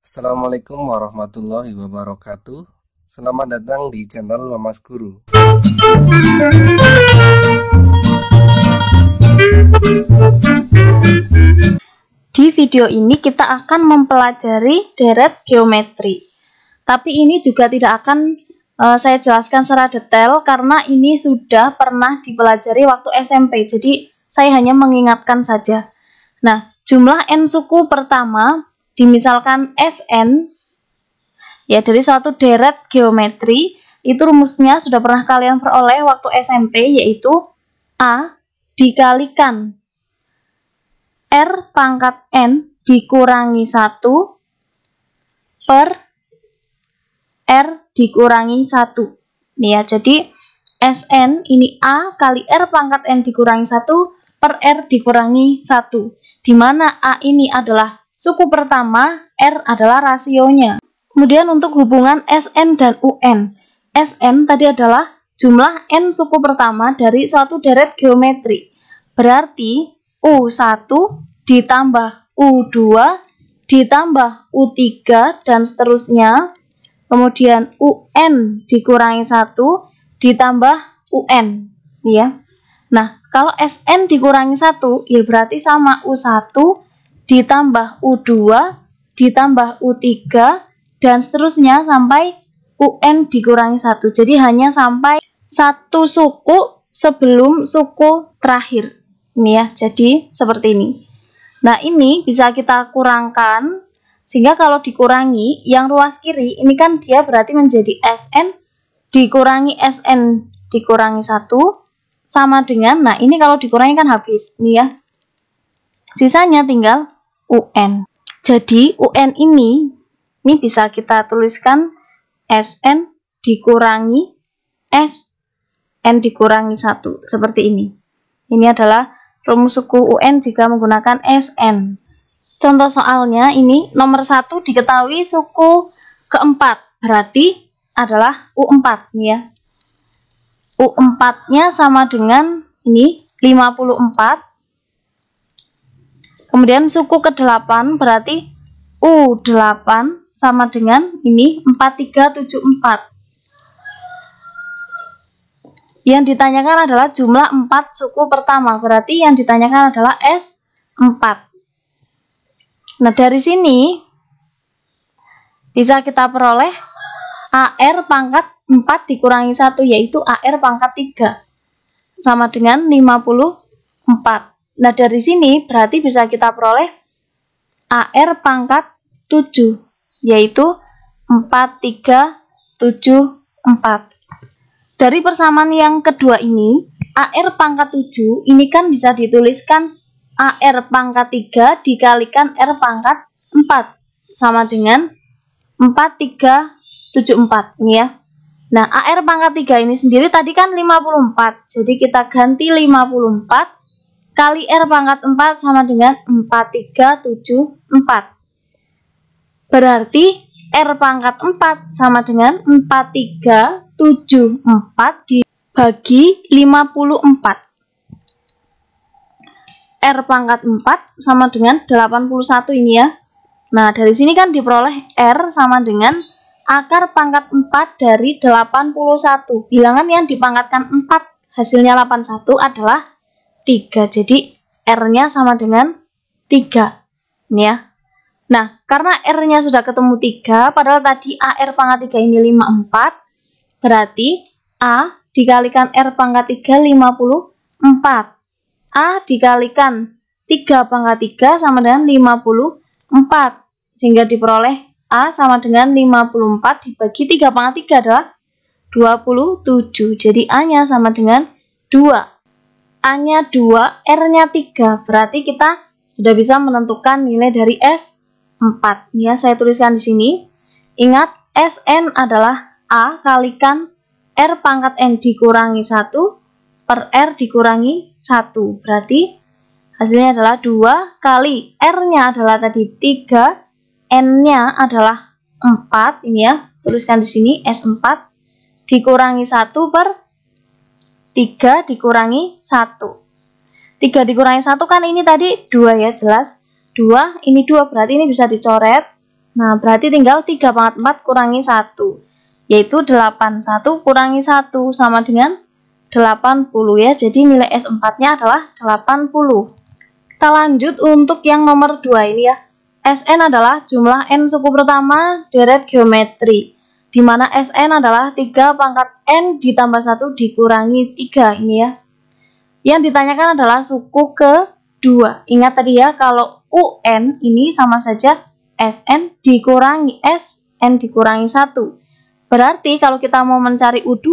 Assalamualaikum warahmatullahi wabarakatuh. Selamat datang di channel Mamas Guru. Di video ini kita akan mempelajari deret geometri. Tapi ini juga tidak akan saya jelaskan secara detail karena ini sudah pernah dipelajari waktu SMP. Jadi saya hanya mengingatkan saja. Nah, jumlah n suku pertama dimisalkan Sn, ya dari suatu deret geometri, itu rumusnya sudah pernah kalian peroleh waktu SMP, yaitu A dikalikan R pangkat N dikurangi 1 per R dikurangi 1. Nih ya, jadi Sn ini A kali R pangkat N dikurangi 1 per R dikurangi 1. Di mana A ini adalah suku pertama, R adalah rasionya. Kemudian untuk hubungan Sn dan Un. Sn tadi adalah jumlah n suku pertama dari suatu deret geometri. Berarti U1 ditambah U2 ditambah U3 dan seterusnya. Kemudian Un dikurangi 1 ditambah Un. Ya. Nah, kalau Sn dikurangi 1, ya berarti sama U1 ditambah U2, ditambah U3, dan seterusnya sampai UN dikurangi 1. Jadi hanya sampai satu suku sebelum suku terakhir. Ini ya, jadi seperti ini. Nah, ini bisa kita kurangkan, sehingga kalau dikurangi, yang ruas kiri, ini kan dia berarti menjadi Sn dikurangi Sn dikurangi 1, sama dengan, nah ini kalau dikurangi kan habis. Ini ya, sisanya tinggal UN. Jadi UN ini bisa kita tuliskan Sn dikurangi Sn dikurangi 1 seperti ini. Ini adalah rumus suku UN jika menggunakan Sn. Contoh soalnya ini nomor 1 diketahui suku keempat, berarti adalah U4 nih ya. U4-nya sama dengan ini 54. Kemudian suku ke-8 berarti U8 sama dengan ini 4374. Yang ditanyakan adalah jumlah 4 suku pertama, berarti yang ditanyakan adalah S4. Nah, dari sini bisa kita peroleh AR pangkat 4 dikurangi 1, yaitu AR pangkat 3 sama dengan 54. Nah, dari sini berarti bisa kita peroleh AR pangkat 7, yaitu 4374. Dari persamaan yang kedua ini, AR pangkat 7, ini kan bisa dituliskan AR pangkat 3 dikalikan R pangkat 4, sama dengan 4374, ini ya. Nah, AR pangkat 3 ini sendiri tadi kan 54, jadi kita ganti 54 kali R pangkat 4 sama dengan 4374. Berarti R pangkat 4 sama dengan 4374 dibagi 54. R pangkat 4 sama dengan 81 ini ya. Nah, dari sini kan diperoleh R sama dengan akar pangkat 4 dari 81. Bilangan yang dipangkatkan 4 hasilnya 81 adalah 3, jadi R-nya sama dengan 3. Ini ya. Nah, karena R-nya sudah ketemu 3, padahal tadi AR pangkat 3 ini 54, berarti A dikalikan R pangkat 3, 54. A dikalikan 3 pangkat 3 sama dengan 54. Sehingga diperoleh A sama dengan 54 dibagi 3 pangkat 3 adalah 27. Jadi A-nya sama dengan 2. A-nya 2, R-nya 3. Berarti kita sudah bisa menentukan nilai dari S4. Ya, saya tuliskan di sini. Ingat, Sn adalah A kalikan R pangkat N dikurangi 1 per R dikurangi 1. Berarti hasilnya adalah 2 kali R-nya adalah tadi 3, N-nya adalah 4. Ini ya, tuliskan di sini S4 dikurangi 1 per 3 dikurangi 1. 3 3 dikurangi 1 kan ini tadi 2 ya, jelas. 2, ini 2, berarti ini bisa dicoret. Nah, berarti tinggal 3 pangkat 4 kurangi 1, yaitu 8. 1 kurangi 1 sama dengan 80 ya. Jadi nilai S4-nya adalah 80. Kita lanjut untuk yang nomor 2 ini ya. Sn adalah jumlah n suku pertama deret geometri, di mana Sn adalah 3 pangkat n ditambah 1 dikurangi 3 ini ya. Yang ditanyakan adalah suku kedua. Ingat tadi ya, kalau UN ini sama saja Sn dikurangi Sn dikurangi 1. Berarti kalau kita mau mencari U2,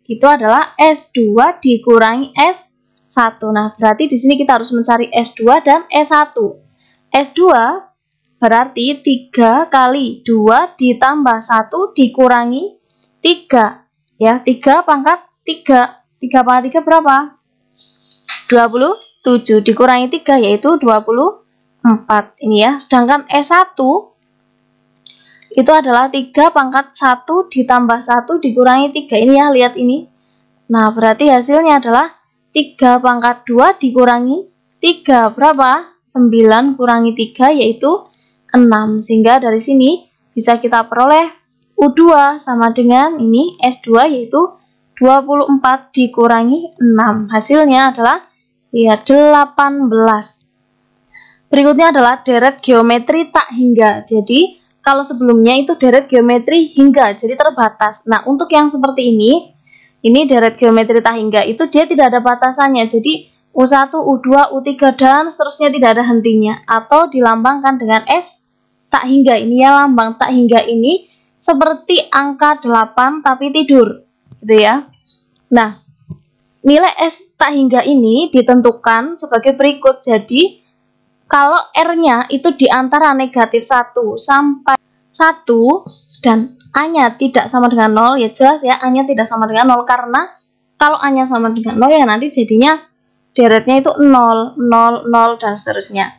itu adalah S2 dikurangi S1. Nah, berarti di sini kita harus mencari S2 dan S1. S2 berarti 3 kali 2 ditambah 1 dikurangi 3. Ya, 3 pangkat 3. 3 pangkat 3 berapa? 27 dikurangi 3 yaitu 24 ini ya. Sedangkan S1 itu adalah 3 pangkat 1 ditambah 1 dikurangi 3 ini ya, lihat ini. Nah, berarti hasilnya adalah 3 pangkat 2 dikurangi 3 berapa? 9 kurangi 3 yaitu 6. Sehingga dari sini bisa kita peroleh U2 sama dengan ini S2 yaitu 24 dikurangi 6. Hasilnya adalah ya 18. Berikutnya adalah deret geometri tak hingga. Jadi kalau sebelumnya itu deret geometri hingga, jadi terbatas. Nah, untuk yang seperti ini deret geometri tak hingga itu dia tidak ada batasannya. Jadi U1, U2, U3 dan seterusnya tidak ada hentinya, atau dilambangkan dengan S tak hingga. Ini ya, lambang tak hingga ini seperti angka 8 tapi tidur gitu ya. Nah, nilai S tak hingga ini ditentukan sebagai berikut. Jadi, kalau R-nya itu di antara negatif 1 sampai 1 dan A-nya tidak sama dengan 0, ya jelas ya, A-nya tidak sama dengan 0 karena kalau A-nya sama dengan 0 ya nanti jadinya deretnya itu 0, 0, 0 dan seterusnya.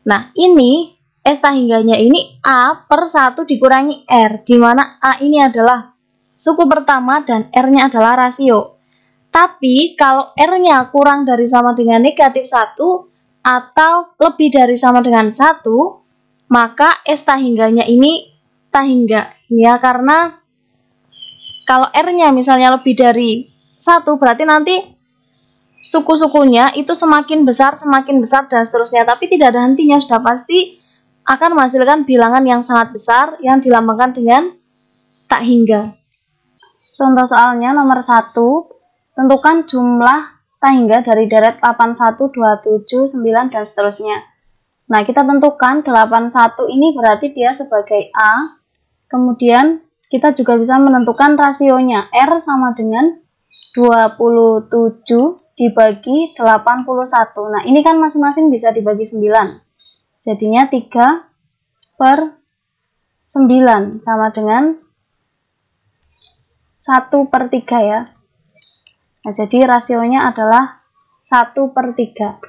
Nah, ini S tak hingganya ini A per 1 dikurangi R, di mana A ini adalah suku pertama dan R-nya adalah rasio. Tapi kalau R-nya kurang dari sama dengan negatif 1 atau lebih dari sama dengan 1, maka S tak hingganya ini tak hingga. Ya, karena kalau R-nya misalnya lebih dari 1, berarti nanti suku-sukunya itu semakin besar dan seterusnya. Tapi tidak ada hentinya, sudah pasti akan menghasilkan bilangan yang sangat besar yang dilambangkan dengan tak hingga. Contoh soalnya nomor 1. Tentukan jumlah tak hingga dari deret 81, 27, 9, dan seterusnya. Nah, kita tentukan 81 ini berarti dia sebagai A. Kemudian, kita juga bisa menentukan rasionya. R sama dengan 27 dibagi 81. Nah, ini kan masing-masing bisa dibagi 9. Jadinya 3 per 9 sama dengan 1 per 3 ya. Nah, jadi rasionya adalah 1 per 3.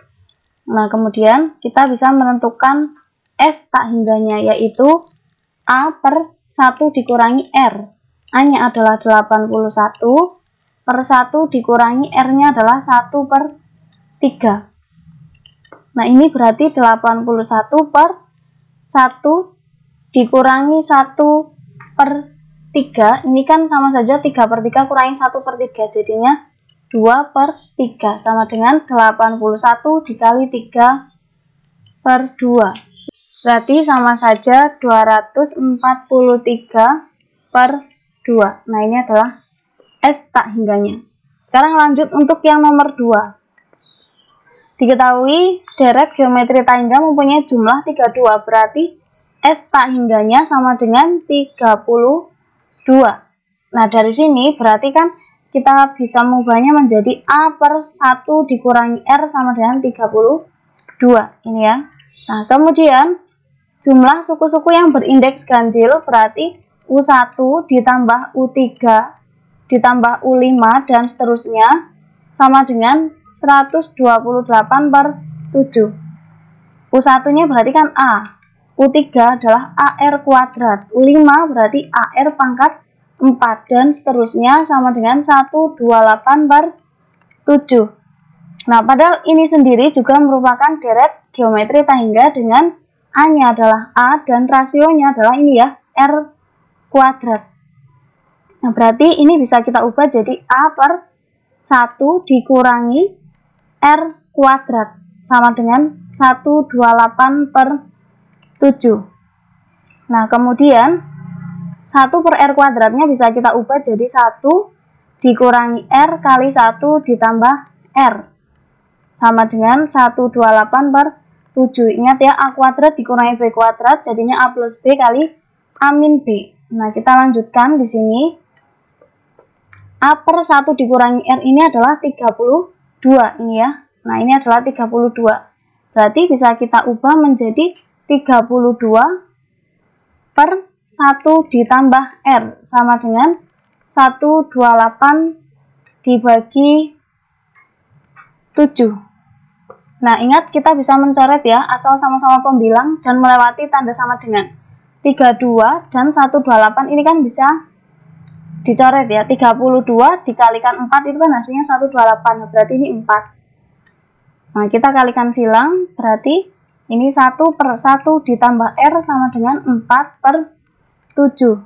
Nah, kemudian kita bisa menentukan S tak hingganya, yaitu A per 1 dikurangi R. A-nya adalah 81, per 1 dikurangi R-nya adalah 1 per 3. Nah, ini berarti 81 per 1 dikurangi 1 per 3. Ini kan sama saja 3 per 3 kurangi 1 per 3, jadinya 2 per 3 sama dengan 81 dikali 3 per 2. Berarti sama saja 243 per 2. Nah, ini adalah S tak hingganya. Sekarang lanjut untuk yang nomor 2. Diketahui deret geometri tak hingga mempunyai jumlah 32. Berarti S tak hingganya sama dengan 32. Nah, dari sini berarti kan kita bisa mengubahnya menjadi A per 1 dikurangi R sama dengan 32. Ini ya. Nah, kemudian jumlah suku-suku yang berindeks ganjil berarti U1 ditambah U3 ditambah U5 dan seterusnya sama dengan 128 per 7. U1-nya berarti kan A. U3 adalah AR kuadrat. U5 berarti AR pangkat 4 dan seterusnya sama dengan 128 per 7. Nah, padahal ini sendiri juga merupakan deret geometri tangga dengan A-nya adalah A dan rasionya adalah ini ya, R kuadrat. Nah, berarti ini bisa kita ubah jadi A per 1 dikurangi R kuadrat sama dengan 128 per 7. Nah, kemudian 1 per R kuadratnya bisa kita ubah jadi 1 dikurangi R kali 1 ditambah R sama dengan 128 per 7. Ingat ya, A kuadrat dikurangi B kuadrat jadinya A plus B kali A min B. Nah, kita lanjutkan di sini. A per 1 dikurangi R ini adalah 32 ini ya. Nah, ini adalah 32. Berarti bisa kita ubah menjadi 32 per 1 ditambah R sama dengan 128 dibagi 7. Nah, ingat kita bisa mencoret ya, asal sama-sama pembilang dan melewati tanda sama dengan. 32 dan 128 ini kan bisa dicoret ya. 32 dikalikan 4 itu kan hasilnya 128, berarti ini 4. Nah, kita kalikan silang, berarti ini 1 per 1 ditambah R sama dengan 4 per 7.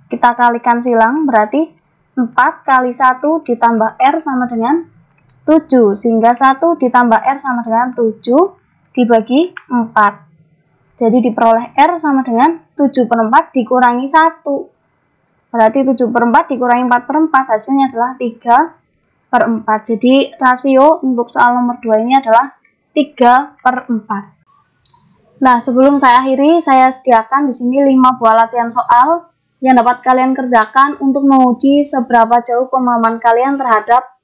Kita kalikan silang, berarti 4 kali 1 ditambah R sama dengan 7, sehingga 1 ditambah R sama dengan 7 dibagi 4. Jadi diperoleh R sama dengan 7 per 4 dikurangi 1. Berarti 7 per 4 dikurangi 4 per 4, hasilnya adalah 3 per 4. Jadi rasio untuk soal nomor 2 ini adalah 3 per 4. Nah, sebelum saya akhiri, saya sediakan di sini 5 buah latihan soal yang dapat kalian kerjakan untuk menguji seberapa jauh pemahaman kalian terhadap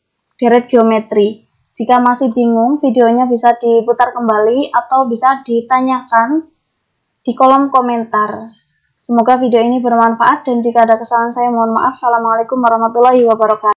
deret geometri. Jika masih bingung, videonya bisa diputar kembali atau bisa ditanyakan di kolom komentar. Semoga video ini bermanfaat dan jika ada kesalahan saya mohon maaf. Assalamualaikum warahmatullahi wabarakatuh.